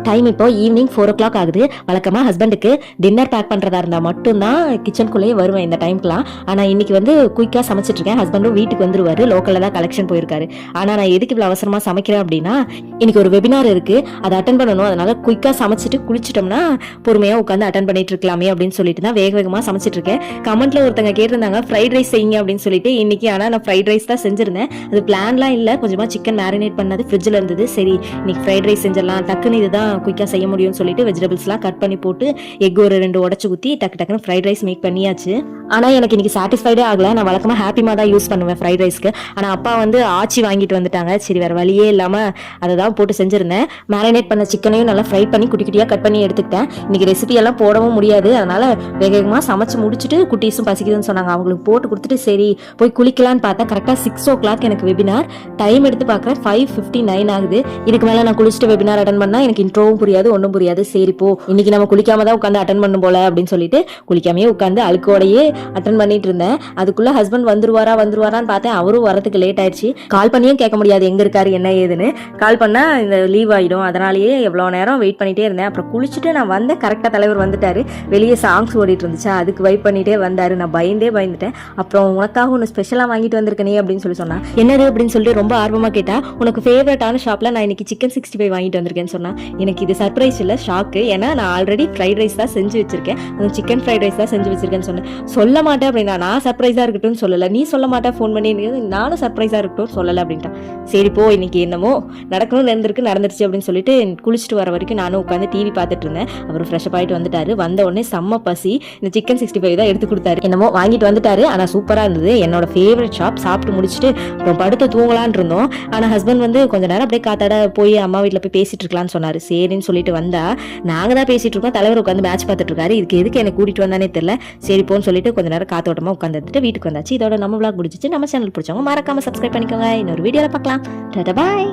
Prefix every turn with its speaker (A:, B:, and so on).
A: Time இப்போ evening 4 o'clock ஆகுது. வழக்கமாக ஹஸ்பண்டுக்கு டின்னர் பேக் பண்ணுறதா இருந்தால் மட்டும்தான் கிச்சனுக்குள்ளேயே வருவேன் இந்த டைம்க்குலாம். ஆனால் இன்னைக்கு வந்து குயிக்காக சமைச்சிட்டு இருக்கேன். ஹஸ்பண்டும் வீட்டுக்கு வந்துருவாரு, லோக்கலில் தான் கலெக்ஷன் போயிருக்காரு. ஆனால் நான் எதுக்கு இவ்வளோ அவசரமாக சமைக்கிறேன் அப்படின்னா, இன்னைக்கு ஒரு வெபினார் இருக்கு, அதை அட்டன் பண்ணணும். அதனால குயிக்காக சமைச்சிட்டு குளிச்சிட்டோம்னா பொறுமையாக உட்காந்து அட்டன் பண்ணிட்டு இருக்கலாமே அப்படின்னு சொல்லிட்டு தான் வேக வேகமாக சமைச்சிட்டு இருக்கேன். கமெண்ட்ல ஒருத்தங்க கேட்டிருந்தாங்க ஃப்ரைட் ரைஸ் செய்யுங்க அப்படின்னு சொல்லிட்டு. இன்னைக்கு ஆனால் நான் ஃப்ரைட் ரைஸ் தான் செஞ்சிருந்தேன். அது பிளான்லாம் இல்லை, கொஞ்சமாக சிக்கன் மேரினேட் பண்ணது ஃப்ரிட்ஜில் இருந்தது. சரி இன்னைக்கு ஃப்ரைட் ரைஸ் செஞ்சிடலாம், டக்குன்னு இதுதான் குயிக்காக செய்ய முடியும்னு சொல்லிட்டு வெஜிடபிள்ஸ்லாம் கட் பண்ணி போட்டு எக் ஒரு 2 உடச்சு ஊற்றி டக்குன்னு ஃப்ரைட் ரைஸ் மேக் பண்ணியாச்சு. ஆனால் எனக்கு இன்னைக்கு சாட்டிஸ்ஃபைடே ஆகலை. நான் வழக்கமாக ஹாப்பிமா தான் யூஸ் பண்ணுவேன் ஃப்ரைட் ரைஸ்க்கு. ஆனால் அப்பா வந்து ஆச்சி வாங்கிட்டு வந்துட்டாங்க. சரி வேறு வழியே இல்லாமல் அதை தான் போட்டு செஞ்சுருந்தேன். மேரினேட் பண்ண சிக்கனையும் நல்லா ஃப்ரை பண்ணி குட்டி குட்டியாக கட் பண்ணி எடுத்துக்கிட்டேன். இன்னைக்கு ரெசிபி எல்லாம் போடவும் முடியாது, அதனால வேகமாக சமைச்சு முடிச்சுட்டு குட்டீஸும் பசிக்குதுன்னு சொன்னாங்க, அவங்களுக்கு போட்டு கொடுத்துட்டு சரி போய் குளிக்கலான்னு பார்த்தா கரெக்டாக 6 o'clock எனக்கு வெபினார். டைம் எடுத்து பார்க்குறேன் 5:59 ஆகுது. இதுக்கு மேலே நான் குளிச்சுட்டு வெபினார் அட்டன் பண்ணால் எனக்கு இன்ட்ரோவும் புரியாது, ஒன்றும் புரியாது. சரி போ இன்னைக்கு நம்ம குளிக்காம தான் உட்காந்து அட்டன் பண்ணும் போல அப்படின்னு சொல்லிட்டு குளிக்காமையே உட்காந்து அழுக்கோடையே அட்டன் பண்ணிட்டு இருந்தேன். அதுக்குள்ள ஹஸ்பண்ட் வந்துருவாரான்னு பார்த்தேன். அவரும் வரதுக்கு லேட் ஆயிடுச்சு. கால் பண்ணியும் கேட்க முடியாது எங்க இருக்காரு என்ன ஏதுன்னு. கால் பண்ணா இந்த லீவ் ஆயிடும், அதனாலேயே எவ்வளோ நேரம் வெயிட் பண்ணிட்டே இருந்தேன். அப்புறம் குளிச்சுட்டு நான் வந்த கரெக்டாக தலைவர் வந்துட்டாரு. வெளியே சாங்ஸ் ஓடிட்டு இருந்துச்சா, அதுக்கு வெயிட் பண்ணிட்டே வந்தாரு. நான் பயந்துட்டேன். அப்புறம் உனக்காக ஒன்று ஸ்பெஷலாக வாங்கிட்டு வந்திருக்கனே அப்படின்னு சொன்னா. என்னது அப்படின்னு சொல்லிட்டு ரொம்ப ஆர்வமாக கேட்டா, உனக்கு ஃபேவரட்டான ஷாப்ல நான் இன்னைக்கு சிக்கன் 65 வாங்கிட்டு வந்திருக்கேன்னு சொன்னா. எனக்கு இது சர்ப்ரைஸ் இல்லை, ஷாக்கு. ஏன்னா நான் ஆல்ரெடி ஃப்ரைட் ரைஸ் தான் செஞ்சு வச்சிருக்கேன், அந்த சிக்கன் ஃப்ரைட் ரைஸ் தான் செஞ்சு வச்சிருக்கேன்னு சொன்னேன். சொல்ல மாட்டேன் அப்படின்னா, நான் சர்ப்ரைஸா இருக்கட்டும் சொல்லலை, நீ சொல்ல மாட்டேன் ஃபோன் பண்ணி, நானும் சர்ப்ரைஸா இருக்கட்டும் சொல்லலை அப்படின்ட்டா. சரி போ இன்னைக்கு என்னமோ நடக்கணும் நடந்துருச்சு அப்படின்னு சொல்லிட்டு குளிச்சுட்டு வர வரைக்கும் நானும் உட்காந்து டிவி பார்த்துட்டு இருந்தேன். அப்புறம் ஃப்ரெஷ்அப் ஆகிட்டு வந்துட்டாரு. வந்த உடனே செம்ம பசி, இந்த சிக்கன் 65 தான் எடுத்து கொடுத்தாரு. என்னமோ வாங்கிட்டு வந்துட்டாரு. ஆனால் சூப்பராக இருந்தது, என்னோட ஃபேவரட் ஷாப். சாப்பிட்டு முடிச்சுட்டு அப்புறம் படுத்து தூங்கலான் இருந்தோம். ஆனால் ஹஸ்பண்ட் வந்து கொஞ்ச நேரம் அப்படியே காத்தாட போய் அம்மா வீட்டில் போய் பேசிட்டு இருக்கலாம்னு சொன்னாரு. சரின்னு சொல்லிட்டு வந்தா நாங்கள் தான் பேசிட்டு இருக்கோம். தலைவர் உட்காந்து மேட்ச் பார்த்துட்டு இருக்காரு. இதுக்கு எதுக்கு என்னை கூட்டிட்டு வந்தானே தெரியல. சரி போன்னு சொல்லிட்டு கொஞ்ச நேரம் காத்தோட்டமாக உட்காந்துட்டு வீட்டுக்கு வந்தாச்சு. இதோட நம்ம vlog முடிச்சிச்சு. நம்ம சேனல் பிடிச்சவங்க மறக்காம சப்ஸ்கிரைப் பண்ணிக்கோங்க. இன்னொரு வீடியோவில் பார்க்கலாம். டாடா பாய்.